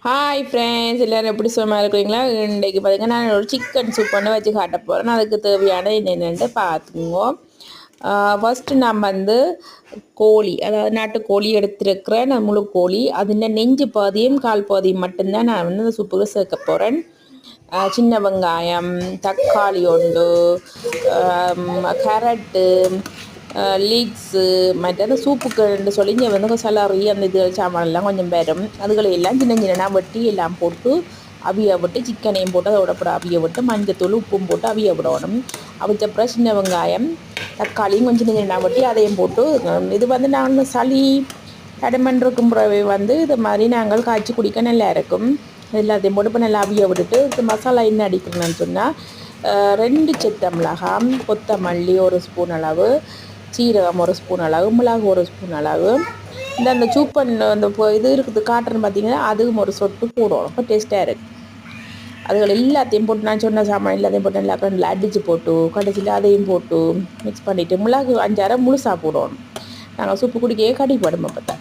Hi friends, எல்லோரும் எப்படி சும்மா இருக்கிறீங்களா? இன்றைக்கு பார்த்தீங்கன்னா நான் ஒரு சிக்கன் சூப் ஒன்று வச்சு காட்ட போகிறேன். அதுக்கு தேவையான என்னென்னு பார்த்துக்குங்க. ஃபஸ்ட்டு நான் வந்து கோழி, அதாவது நாட்டுக்கோழி எடுத்துருக்கிறேன். நான் முழு கோழி அதில் நெஞ்சு பாதியும் கால் பாதியும் மட்டும்தான் நான் வந்து அந்த சூப்புக்கு சேர்க்க போகிறேன். சின்ன வெங்காயம், தக்காளி ஒன்று, கேரட்டு, லீக்ஸு, மற்ற சூப்புக்கு சொல்லி இங்கே வந்து சலரி அந்த இது சாமான்லாம் கொஞ்சம் வரும். அதுகளை எல்லாம் சின்ன சின்னனா வெட்டி எல்லாம் போட்டு அவிய விட்டு சிக்கனையும் போட்டு அதோட போட அவிய விட்டு மஞ்சத்தூள் உப்பும் போட்டு அவிய விடணும். அவிச்சப்புறம் சின்ன வெங்காயம் தக்காளியும் கொஞ்சம் சின்ன சின்ன வெட்டி அதையும் போட்டு இது வந்து நாங்கள் சளி தடமன் இருக்கும் பிறவை வந்து இது மாதிரி நாங்கள் காய்ச்சி குடிக்க நல்லா இருக்கும். எல்லாத்தையும் போட்டு இப்போ நல்லா அவிய விட்டுட்டு இது மசாலா என்ன அடிக்கணும்னு சொன்னால் 2 செத்த மிளகாய், கொத்தமல்லி 1 ஸ்பூன் அளவு, சீரகம் 1 ஸ்பூன் அளவு, மிளகு 1 ஸ்பூன் அளவு, அந்த சூப்பன் அந்த இது இருக்குது காட்டுறன்னு பார்த்தீங்கன்னா அதுவும் ஒரு சொட்டு போடுவோம். இப்போ டேஸ்ட்டாக இருக்குது. அதுகள் எல்லாத்தையும் போட்டு நான் சொன்ன சாமான் எல்லாத்தையும் போட்டு நல்லா கண்டில் அடித்து போட்டு கடைசியில் அதையும் போட்டு மிக்ஸ் பண்ணிவிட்டு மிளகு 5 முழுசாக போடுவோம். நாங்கள் சூப்பு குடிக்கவே கடிப்படுவோம். அப்போ